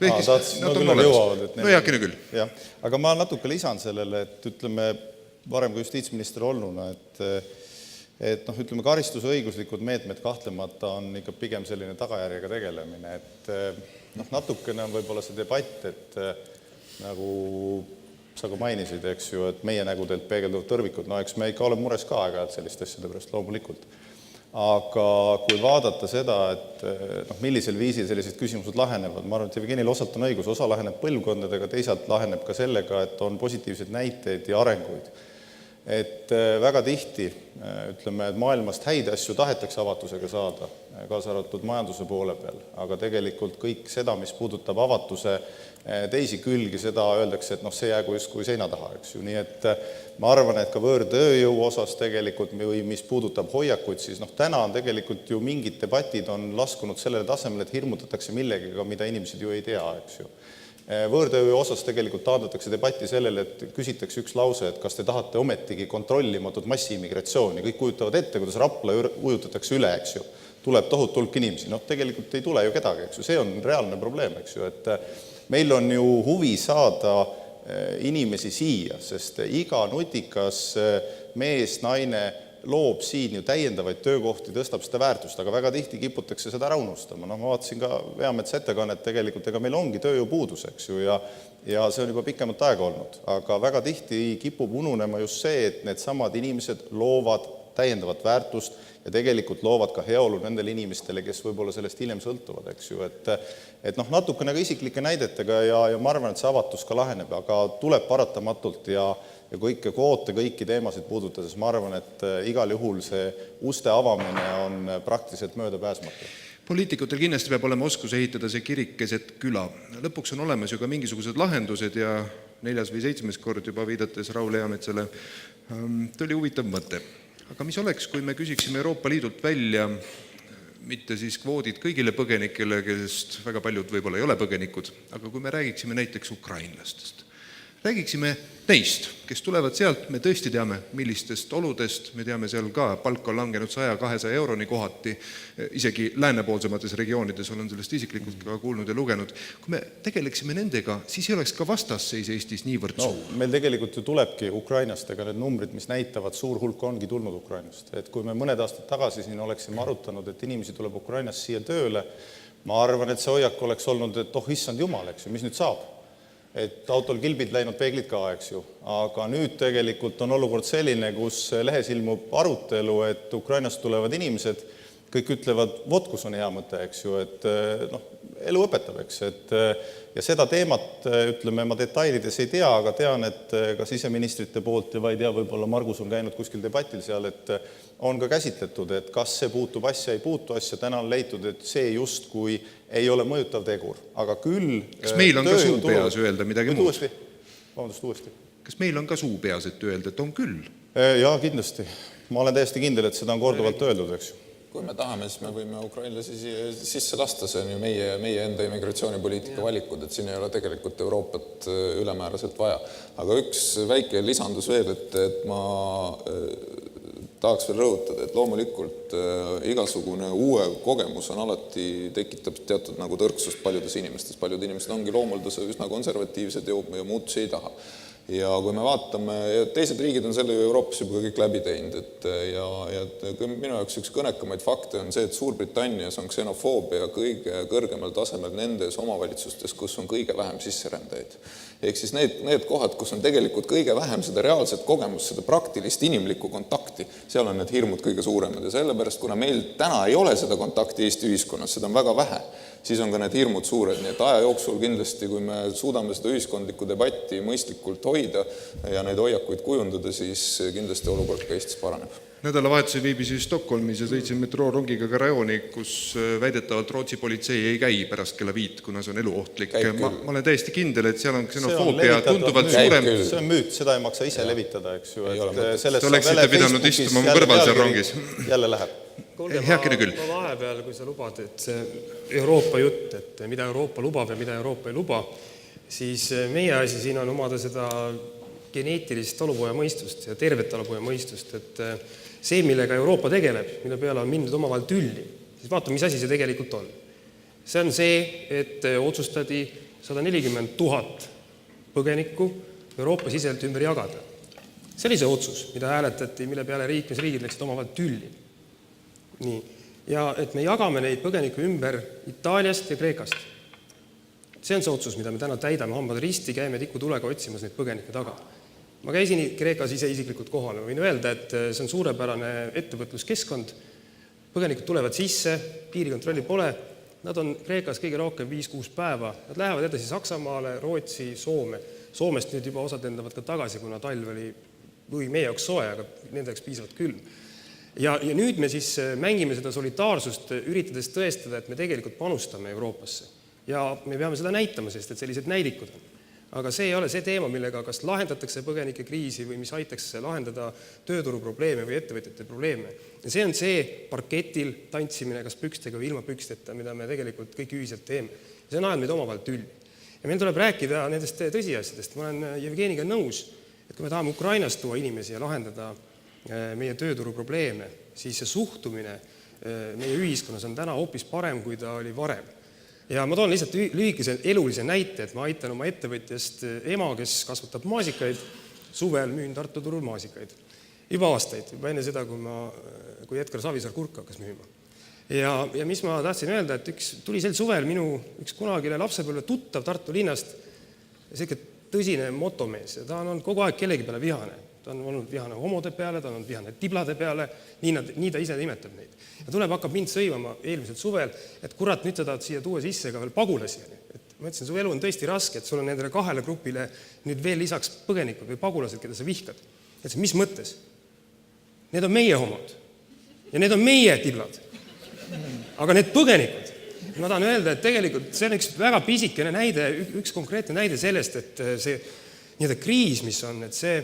Nad on olemas. No heakene küll. Ja, aga ma natuke lisan sellele, et ütleme varem kui justiitsminister olnuna, et ütleme, karistusõiguslikud meetmed kahtlemata on ikka pigem selline tagajärjega tegelemine, et natukene on võib-olla see debatt, et nagu sa ka mainisid, eks ju, et meie nägudelt peegelduvad tõrvikud, eks me ikka oleme mures ka aeg-ajalt selliste asjade pärast loomulikult. Aga kui vaadata seda, et millisel viisil sellised küsimused lahenevad, ma arvan, et Jevgenil osalt on õigus, osa laheneb põlvkondadega, teisalt laheneb ka sellega, et on positiivseid näiteid ja arenguid. Et väga tihti, ütleme, et maailmast häid asju tahetakse avatusega saada, kaasa arvatud majanduse poole peal, aga tegelikult kõik seda, mis puudutab avatuse teisi külgi, seda öeldakse, et see jäägu justkui seina taha, eks ju. Nii et ma arvan, et ka võõrtööjõu osas tegelikult, või mis puudutab hoiakuid, siis täna on tegelikult ju mingid debatid on laskunud sellele tasemele, et hirmutatakse millegiga, mida inimesed ju ei tea, eks ju. Võõrtööjõu osas tegelikult taandatakse debatti sellele, et küsitakse üks lause, et kas te tahate ometigi kontrollimatud massiimmigratsiooni. Kõik kujutavad ette, kuidas Rapla ujutatakse üle, eks ju. Tuleb tohutu hulk inimesi. Tegelikult ei tule ju kedagi, eks ju. See on reaalne probleem, eks ju. Et meil on ju huvi saada inimesi siia, sest iga nutikas mees, naine loob siin ju täiendavaid töökohti, tõstab seda väärtust, aga väga tihti kiputakse seda ära unustama. Ma vaatasin ka Veametsa ettekannet tegelikult, ega meil ongi tööjõupuudus, eks ju, ja see on juba pikemat aega olnud. Aga väga tihti kipub ununema just see, et need samad inimesed loovad täiendavat väärtust ja tegelikult loovad ka heaolu nendele inimestele, kes võib-olla sellest hiljem sõltuvad, eks ju. Et natukene ka isiklike näidetega ja ma arvan, et see avatus ka laheneb, aga tuleb paratamatult ja kõike kvoote, kõiki teemasid puudutades, ma arvan, et igal juhul see uste avamine on praktiliselt möödapääsmatu. Poliitikutel kindlasti peab olema oskus ehitada see kirik keset küla. Lõpuks on olemas ju ka mingisugused lahendused ja 4. või 7. kord juba viidates Raul Eametsale tuli huvitav mõte. Aga mis oleks, kui me küsiksime Euroopa Liidult välja mitte siis kvoodid kõigile põgenikele, kellest väga paljud võib-olla ei ole põgenikud, aga kui me räägiksime näiteks ukrainlastest, räägiksime neist, kes tulevad sealt, me tõesti teame, millistest oludest, me teame seal ka, palk on langenud 100-200 euroni kohati, isegi läänepoolsemates regioonides olen sellest isiklikult ka kuulnud ja lugenud. Kui me tegeleksime nendega, siis ei oleks ka vastasseis Eestis niivõrd suur. Meil tegelikult ju tulebki Ukrainast, ega need numbrid, mis näitavad, suur hulk ongi tulnud Ukrainast. Et kui me mõned aastad tagasi siin oleksime arutanud, et inimesi tuleb Ukrainast siia tööle, ma arvan, et see hoiak oleks olnud, et issand jumal, eks ju, mis nüüd saab? Et autol kilbid läinud peeglid ka, eks ju. Aga nüüd tegelikult on olukord selline, kus lehes ilmub arutelu, et Ukrainast tulevad inimesed, kõik ütlevad, kus on hea mõte, eks ju, et elu õpetab, eks. Ja seda teemat, ütleme, ma detailides ei tea, aga tean, et ka siseministrite poolt ja ei tea, võib-olla Margus on käinud kuskil debatil seal, et on ka käsitletud, et kas see puutub asja, ei puutu asja. Täna on leitud, et see just kui ei ole mõjutav tegur. Aga küll... Kas meil on ka suu peas öelda midagi muud? Uuesti. Kas meil on ka suu peas, et öelda, et on küll? Jaa, kindlasti. Ma olen täiesti kindel, et seda on korduvalt öeldud, eks ju. Kui me tahame, siis me võime ukrainlasi sisse lasta, see on ju meie enda immigratsioonipoliitika valikud, et siin ei ole tegelikult Euroopat ülemääraselt vaja. Aga üks väike lisandus veel, et ma tahaks veel rõhutada, et loomulikult igasugune uue kogemus on alati tekitab teatud nagu tõrksust paljudes inimestes. Paljud inimesed ongi loomulduse üsna konservatiivsed ja muutusi ei taha. Ja kui me vaatame, ja teised riigid on selle ju Euroopas juba kõik läbi teinud, ja minu jaoks üks kõnekamaid fakte on see, et Suurbritannias on ksenofoobia kõige kõrgemal tasemel nendes omavalitsustes, kus on kõige vähem sisserändajaid. Ehk siis need kohad, kus on tegelikult kõige vähem seda reaalset kogemust, seda praktilist inimlikku kontakti, seal on need hirmud kõige suuremad. Ja sellepärast, kuna meil täna ei ole seda kontakti Eesti ühiskonnas, seda on väga vähe, siis on ka need hirmud suured. Nii et aja jooksul kindlasti, kui me suudame seda ühiskondlikku debatti mõistlikult hoida ja neid hoiakuid kujundada, siis kindlasti olukord ka Eestis paraneb. Nädalavahetusel viibisin Stockholmis ja sõitsin metroorongiga ka rajooni, kus väidetavalt Rootsi politsei ei käi pärast kella 5, kuna see on eluohtlik. Ma olen täiesti kindel, et seal on ksenofoobia tunduvalt suurem. See on müüt, seda ei maksa ise levitada, eks ju. Te oleksite pidanud istuma mu kõrval seal rongis. Jälle läheb. Heakene küll. Ma vahepeal, kui sa lubad, et see Euroopa jutt, et mida Euroopa lubab ja mida Euroopa ei luba, siis meie asi siin on omada seda geneetilist talupojamõistust ja tervet talupojamõistust, et see, millega Euroopa tegeleb, mille peale on mindud omavahel tülli, siis vaatame, mis asi see tegelikult on. See on see, et otsustati 140 000 põgenikku Euroopa siselt ümber jagada. See oli see otsus, mida hääletati, mille peale liikmesriigid läksid omavahel tülli. Nii. Ja et me jagame neid põgenikke ümber Itaaliast ja Kreekast. See on see otsus, mida me täna täidame, hambad risti, käime tikutulega otsimas neid põgenikke taga. Ma käisin Kreekas ise isiklikult kohal. Võin öelda, et see on suurepärane ettevõtluskeskkond. Põgenikud tulevad sisse, piirikontrolli pole. Nad on Kreekas kõige rohkem 5-6 päeva. Nad lähevad edasi Saksamaale, Rootsi, Soome. Soomest nüüd juba osad lendavad ka tagasi, kuna talv oli meie jaoks soe, aga nendeks piisavalt külm. Ja nüüd me siis mängime seda solidaarsust, üritades tõestada, et me tegelikult panustame Euroopasse. Ja me peame seda näitama, sest et sellised näidikud on. Aga see ei ole see teema, millega kas lahendatakse põgenike kriisi või mis aitaks lahendada tööturu probleeme või ettevõtjate probleeme. Ja see on see parketil tantsimine kas pükstega või ilma püksteta, mida me tegelikult kõik ühiselt teeme. See on ajal meid omavahel tülli. Ja meil tuleb rääkida nendest tõsiasjadest. Ma olen Jevgeniga nõus, et kui me tahame Ukrainast tuua inimesi ja lahendada meie tööturu probleeme, siis see suhtumine meie ühiskonnas on täna hoopis parem, kui ta oli varem. Ja ma toon lihtsalt lühikese elulise näite, et ma aitan oma ettevõtjast ema, kes kasvatab maasikaid, suvel müün Tartu turul maasikaid. Juba aastaid, juba enne seda, kui Edgar Savisaar kurka hakkas müüma. Ja mis ma tahtsin öelda, et tuli sel suvel minu üks kunagine lapsepõlve tuttav Tartu linnast, selline tõsine motomees, ja ta on olnud kogu aeg kellegi peale vihane. Ta on olnud vihane homode peale, ta on olnud vihane tiblade peale, nii ta ise nimetab neid. Ja tuleb hakkab mind sõimama eelmisel suvel, et kurat, nüüd sa tahad siia tuua sisse ka veel pagulasi. Et ma ütlesin, su elu on tõesti raske, et sul on nendele 2 grupile nüüd veel lisaks põgenikud või pagulased, keda sa vihkad. Et mis mõttes? Need on meie homod ja need on meie tiblad. Aga need põgenikud, ma tahan öelda, et tegelikult see on üks väga pisikene näide, üks konkreetne näide sellest, et see nii-öelda kriis, mis on, et see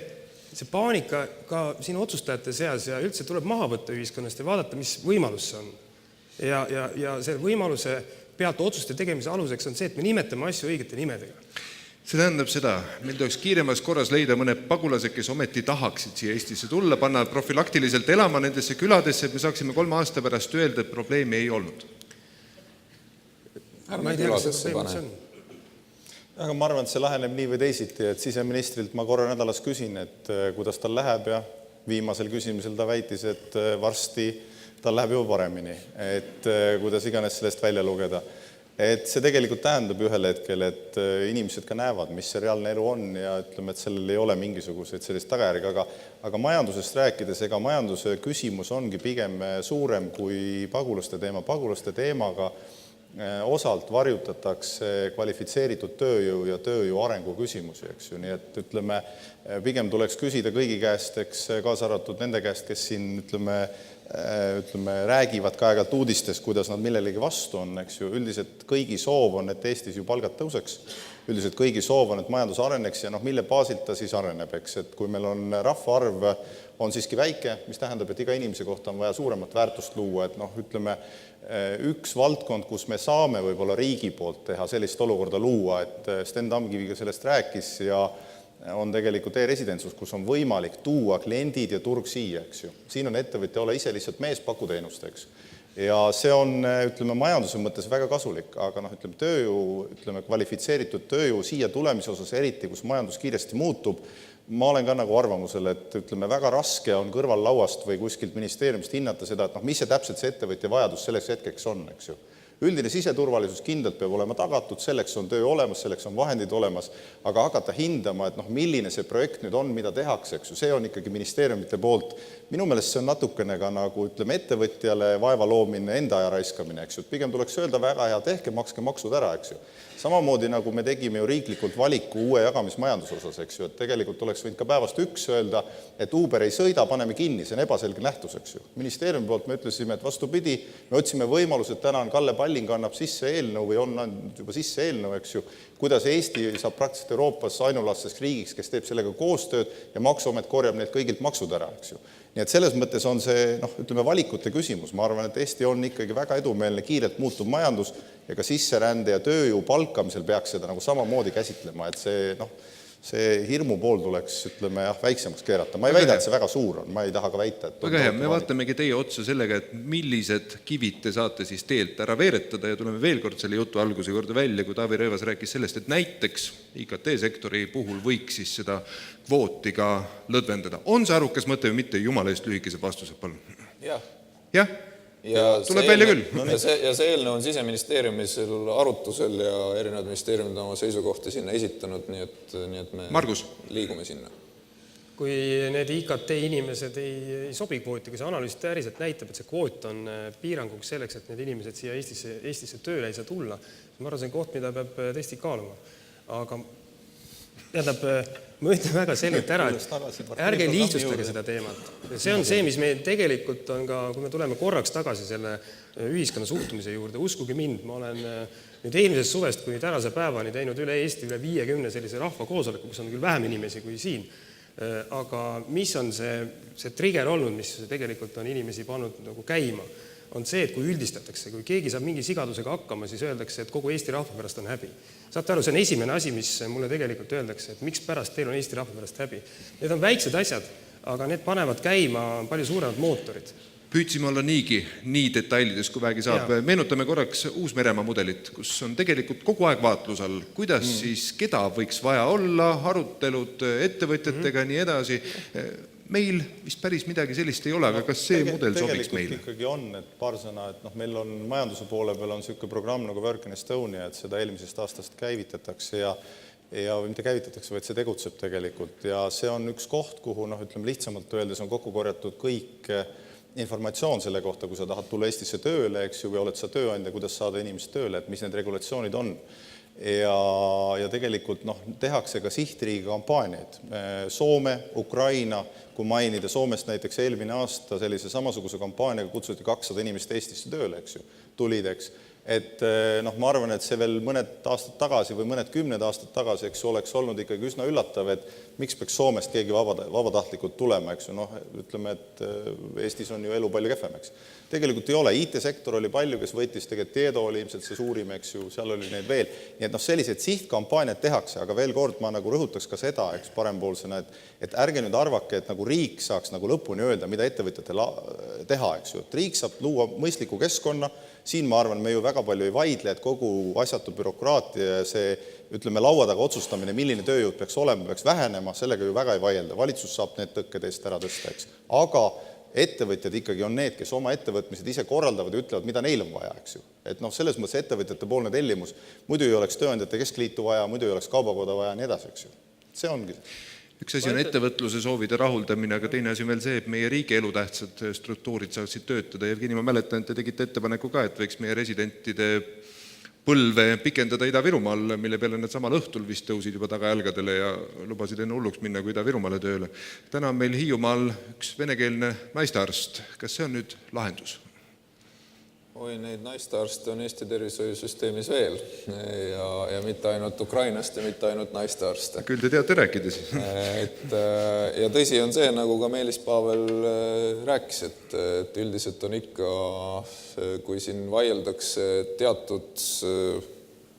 paanika ka siin otsustajate seas ja üldse tuleb maha võtta ühiskonnast ja vaadata, mis võimalus see on. Ja see võimaluse pealt otsuste tegemise aluseks on see, et me nimetame asju õigete nimedega. See tähendab seda, meil tuleks kiiremas korras leida mõned pagulased, kes ometi tahaksid siia Eestisse tulla, panna profilaktiliselt elama nendesse küladesse, et me saaksime 3 aasta pärast öelda, et probleemi ei olnud. Ma ei tea, kas see probleem on. Aga ma arvan, et see läheneb nii või teisiti, et siseministrilt ma korra nädalas küsin, et kuidas tal läheb ja viimasel küsimisel ta väitis, et varsti tal läheb juba paremini, et kuidas iganes sellest välja lugeda. Et see tegelikult tähendab ühel hetkel, et inimesed ka näevad, mis see reaalne elu on ja ütleme, et sellel ei ole mingisuguseid sellist tagajärgi, aga majandusest rääkides, ega majanduse küsimus ongi pigem suurem kui pagulaste teemaga osalt varjutatakse kvalifitseeritud tööjõu ja tööjõu arengu küsimusi, eks ju. Nii et ütleme, pigem tuleks küsida kõigi käest, eks kaasa arvatud nende käest, kes siin ütleme, räägivad ka aeg-ajalt uudistest, kuidas nad millelegi vastu on, eks ju. Üldiselt kõigi soov on, et Eestis ju palgad tõuseks. Üldiselt kõigi soov on, et majandus areneks ja mille baasilt ta siis areneb, eks. Et kui meil on rahvaarv on siiski väike, mis tähendab, et iga inimese kohta on vaja suuremat väärtust luua, et ütleme, üks valdkond, kus me saame võib-olla riigi poolt teha sellist olukorda luua, et Sten Tamkiviga sellest rääkis ja on tegelikult e-residentsus, kus on võimalik tuua kliendid ja turg siia, eks ju. Siin on ettevõtja ole ise lihtsalt mees paku teenust, eks. Ja see on, ütleme, majanduse mõttes väga kasulik, aga ütleme, kvalifitseeritud tööjõu siia tulemise osas eriti, kus majandus kiiresti muutub, ma olen ka nagu arvamusel, et ütleme, väga raske on kõrval lauast või kuskilt ministeeriumist hinnata seda, et mis see täpselt see ettevõtja vajadus selleks hetkeks on, eks ju. Üldine siseturvalisus kindlalt peab olema tagatud, selleks on töö olemas, selleks on vahendid olemas, aga hakata hindama, et milline see projekt nüüd on, mida tehakse, eks ju, see on ikkagi ministeeriumite poolt. Minu meelest see on natukene ka nagu, ütleme, ettevõtjale vaeva loomine, enda aja raiskamine, eks ju. Pigem tuleks öelda väga hea, tehke, makske maksud ära, eks ju. Samamoodi nagu me tegime ju riiklikult valiku uue jagamismajanduse osas, eks ju, et tegelikult oleks võinud ka päevast 1 öelda, et Uber ei sõida, paneme kinni, see on ebaselge nähtus, eks ju. Ministeeriumi poolt me ütlesime, et vastupidi, me otsime võimalused, täna on Kalle Palling annab sisse eelnõu või on juba sisse eelnõu, eks ju, kuidas Eesti saab praktiliselt Euroopas ainulaadseks riigiks, kes teeb sellega koostööd ja Maksuamet korjab need kõigilt maksud ära, eks ju. Nii et selles mõttes on see, ütleme, valikute küsimus. Ma arvan, et Eesti on ikkagi väga edumeelne, kiirelt muutuv majandus ja ka sisserände ja tööjõu palkamisel peaks seda nagu samamoodi käsitlema, et see, see hirmu pool tuleks, ütleme, väiksemaks keerata. Ma ei väida, et see väga suur on, ma ei taha ka väita, et väga hea, me vaatamegi teie otsa sellega, et millised kivid te saate siis teelt ära veeretada ja tuleme veel kord selle jutu alguse korda välja, kui Taavi Rõivas rääkis sellest, et näiteks IKT-sektori puhul võiks siis seda kvooti ka lõdvendada. On see arukas mõte või mitte? Jumala eest lühikesed vastused, palun. Jah. Jah? Tuleb välja küll. Ja see eelnõu on Siseministeeriumis arutusel ja erinevad ministeeriumid oma seisukohti sinna esitanud, nii et me Margus. liigume sinna. Kui need IKT inimesed ei sobi kvooti, kui see analüüs päriselt näitab, et see kvoot on piiranguks selleks, et need inimesed siia Eestisse tööle ei saa tulla, ma arvan, see on koht, mida peab tõesti kaaluma. Aga ma ütlen väga selgelt ära, et ärge lihtsustage seda teemat. See on see, mis meil tegelikult on ka, kui me tuleme korraks tagasi selle ühiskonna suhtumise juurde, uskuge mind, ma olen nüüd eelmisest suvest kuni tänase päevani teinud üle Eesti üle 50 sellise rahvakoosoleku, kus on küll vähem inimesi kui siin. Aga mis on see trigger olnud, mis tegelikult on inimesi pannud nagu käima, on see, et kui üldistatakse, kui keegi saab mingi sigadusega hakkama, siis öeldakse, et kogu Eesti rahva pärast on häbi. Saate aru, see on esimene asi, mis mulle tegelikult öeldakse, et miks pärast teil on Eesti rahva pärast häbi. Need on väiksed asjad, aga need panevad käima palju suuremad mootorid. Püüdsime olla nii detailides, kui väegi saab. Meenutame korraks Uus-Meremaa mudelit, kus on tegelikult kogu aeg vaatlus all, kuidas siis keda võiks vaja olla, arutelud ettevõtjatega, nii edasi. Meil vist päris midagi sellist ei ole, aga kas see mudel sobiks meile? Tegelikult ikkagi on, et paar sõna, et meil on majanduse poole peal on selline programm nagu Work in Estonia, et seda eelmisest aastast käivitatakse ja mitte käivitatakse, vaid see tegutseb tegelikult. Ja see on üks koht, kuhu ütleme lihtsamalt öeldes on kokku korjatud kõik informatsioon selle kohta, kui sa tahad tulla Eestisse tööle, eks ju, või oled sa tööandja, kuidas saada inimest tööle, et mis need regulatsioonid on. Ja tegelikult tehakse ka sihtriigi kampaaniaid. Soome, Ukraina, kui mainida Soomest näiteks eelmine aasta sellise samasuguse kampaaniaga kutsuti 200 inimest Eestisse tööle, eks ju, tulideks. Et ma arvan, et see veel mõned aastad tagasi või mõned 10 aastat tagasi, eks oleks olnud ikkagi üsna üllatav, et miks peaks Soomest keegi vabatahtlikult tulema, eks ju, ütleme, et Eestis on ju elu palju kehvem, eks. Tegelikult ei ole, IT-sektor oli palju, kes võttis, tegelikult Tieto oli ilmselt see suurim, eks ju, seal oli neid veel. Nii et sellised sihtkampaaniad tehakse, aga veel kord ma rõhutaks ka seda, eks parempoolsena, et ärge nüüd arvake, et riik saaks lõpuni öelda, mida ettevõtjatel teha, eks ju. Et riik saab luua mõistliku keskkonna, siin ma arvan, me ju väga palju ei vaidle, et kogu asjatu bürokraatia ja see, ütleme, laua taga otsustamine, milline tööjõud peaks olema, peaks vähenema, sellega ju väga ei vaielda. Valitsus saab need tõkked eest ära tõsta, eks. Aga ettevõtjad ikkagi on need, kes oma ettevõtmised ise korraldavad ja ütlevad, mida neil on vaja, eks ju. Et selles mõttes ettevõtjate poolne tellimus, muidu ei oleks tööandjate keskliitu vaja, muidu ei oleks kaubakoda vaja, nii edasi, eks ju. See ongi. Üks asi on ettevõtluse soovide rahuldamine, aga teine asi on veel see, et meie riigi elutähtsad struktuurid saaksid töötada. Jevgeni, ma mäletan, et te tegite ettepaneku ka, et võiks meie residentide põlve pikendada Ida-Virumaal, mille peale need samal õhtul vist tõusid juba tagajalgadele ja lubasid enne hulluks minna kui Ida-Virumaale tööle. Täna on meil Hiiumaal üks venekeelne naistearst. Kas see on nüüd lahendus? Oi, neid naistearste on Eesti tervishoiusüsteemis veel ja mitte ainult Ukrainast ja mitte ainult naistearste. Küll te teate rääkida siis. Ja tõsi on see, nagu ka Meelis Pavel rääkis, et üldiselt on ikka, kui siin vaieldakse teatud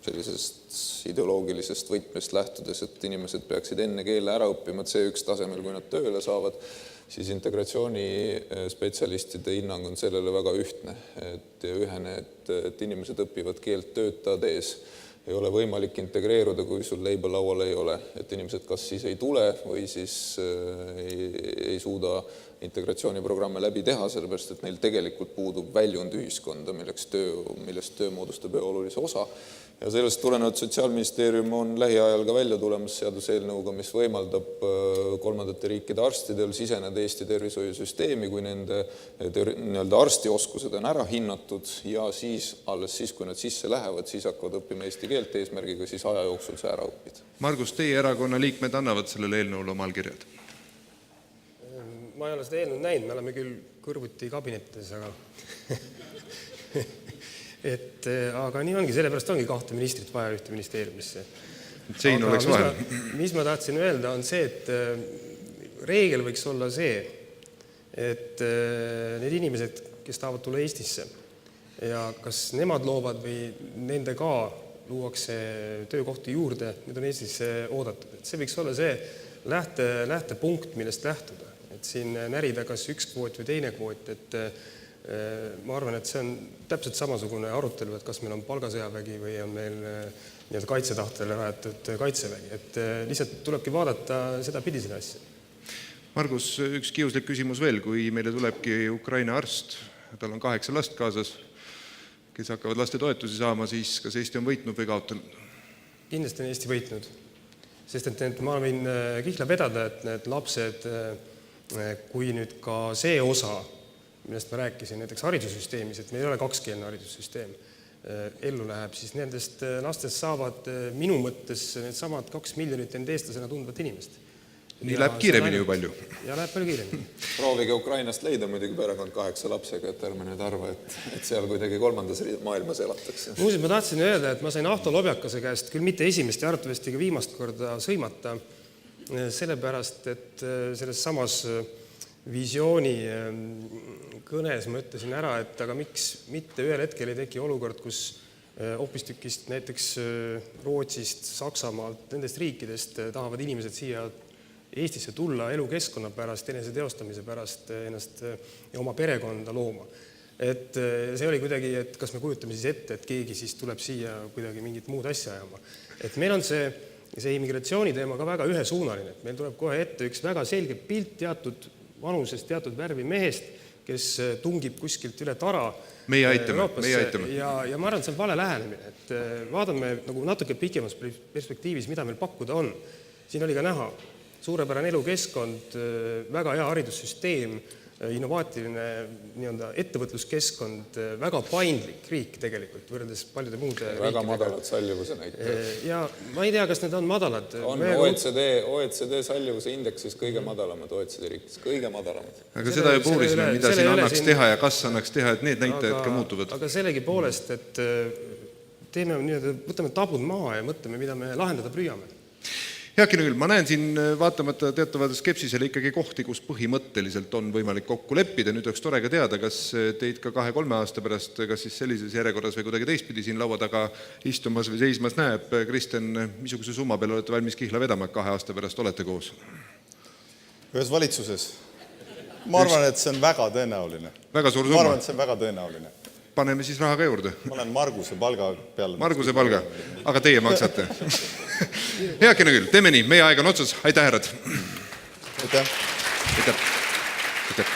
sellisest ideoloogilisest võtmest lähtudes, et inimesed peaksid enne keele ära õppima C1 tasemel, kui nad tööle saavad, siis integratsiooni spetsialistide hinnang on sellele väga ühtne ja ühene, et inimesed õpivad keelt töötades. Ei ole võimalik integreeruda, kui sul leiba laual ei ole. Et inimesed kas siis ei tule või siis ei suuda integratsiooniprogramme läbi teha, sellepärast, et neil tegelikult puudub väljund ühiskonda, millest töö moodustab olulise osa. Ja sellest tulenevalt Sotsiaalministeerium on lähiajal ka välja tulemas seaduseelnõuga, mis võimaldab kolmandate riikide arstidel siseneda Eesti tervishoiusüsteemi, kui nende arstioskused on ära hinnatud ja siis, alles siis, kui nad sisse lähevad, siis hakkavad õppima eesti keelt eesmärgiga, siis aja jooksul see ära õppida. Margus, teie erakonna liikmed annavad sellele eelnõule oma allkirjad? Ma ei ole seda eelnõu näinud, me oleme küll kõrvuti kabinetides, aga nii ongi, sellepärast ongi 2 ministrit vaja ühte ministeeriumisse. Sein oleks vahel. Mis ma tahtsin öelda, on see, et reegel võiks olla see, et need inimesed, kes tahavad tulla Eestisse ja kas nemad loovad või nende ka luuakse töökohti juurde, need on Eestis oodatud. Et see võiks olla see lähtepunkt, millest lähtuda. Et siin närida kas üks kvoot või teine kvoot, et ma arvan, et see on täpselt samasugune arutelu, et kas meil on palgasõjavägi või on meil nii-öelda kaitsetahtele rajatud kaitsevägi. Et lihtsalt tulebki vaadata seda pidi seda asja. Margus, üks kiuslik küsimus veel, kui meile tulebki Ukraina arst, tal on 8 last kaasas, kes hakkavad laste toetusi saama, siis kas Eesti on võitnud või kaotanud? Kindlasti on Eesti võitnud, sest et ma võin kihla vedada, et need lapsed, kui nüüd ka see osa, millest ma rääkisin, näiteks haridussüsteemis, et meil ei ole kakskeelne haridussüsteem, ellu läheb, siis nendest lastest saavad minu mõttes need samad 2 miljonit end eestlasena tundvat inimest. Nii läheb kiiremini ju palju. Ja läheb palju kiiremini. Proovige Ukrainast leida muidugi perekond 8 lapsega, et ärme nüüd arva, et seal kuidagi 3. maailmas elatakse. Muuseas, ma tahtsin öelda, et ma sain Ahto Lobjakase käest küll mitte esimest ja arvatavasti ka viimast korda sõimata, sellepärast, et selles samas visiooni kõnes ma ütlesin ära, et aga miks mitte ühel hetkel ei teki olukord, kus hoopistükkist näiteks Rootsist, Saksamaalt, nendest riikidest tahavad inimesed siia Eestisse tulla elukeskkonna pärast, enese teostamise pärast ennast ja oma perekonda looma. Et see oli kuidagi, et kas me kujutame siis ette, et keegi siis tuleb siia kuidagi mingit muud asja ajama. Et meil on see immigratsiooni teema ka väga ühesuunaline, et meil tuleb kohe ette üks väga selge pilt teatud vanusest, teatud värvi mehest, kes tungib kuskilt üle tara. Meie aitame. Ja ma arvan, et see on vale lähenemine, et vaadame nagu natuke pikemas perspektiivis, mida meil pakkuda on. Siin oli ka näha suurepärane elukeskkond, väga hea haridussüsteem, innovaatiline nii-öelda ettevõtluskeskkond, väga paindlik riik tegelikult, võrreldes paljude muude riikidega. Väga madalad sallivuse näitajad. Ja ma ei tea, kas need on madalad. On OECD sallivuse indeksis kõige madalamad OECD riikides, kõige madalamad. Aga seda ju puurisime, mida siin annaks teha ja kas annaks teha, et need näitajad ka muutuvad. Aga sellegi poolest, et võtame tabud maha ja mõtleme, mida me lahendada püüame. Heakene küll, ma näen siin vaatamata teatavad skepsisele ikkagi kohti, kus põhimõtteliselt on võimalik kokku leppida. Nüüd oleks tore ka teada, kas teid ka 2-3 aasta pärast, kas siis sellises järjekorras või kuidagi teistpidi siin laua taga istumas või seismas näeb. Kristen, missuguse summa peale olete valmis kihla vedama, 2 aasta pärast olete koos? Ühes valitsuses. Ma arvan, et see on väga tõenäoline. Väga suur summa. Ma arvan, et see on väga tõenäoline. Paneme siis raha ka juurde. Ma olen Marguse palga peale. Marguse palga, aga teie maksate. Heakene küll, teeme nii, meie aeg on otsas. Aitäh, härrad! Aitäh! Aitäh!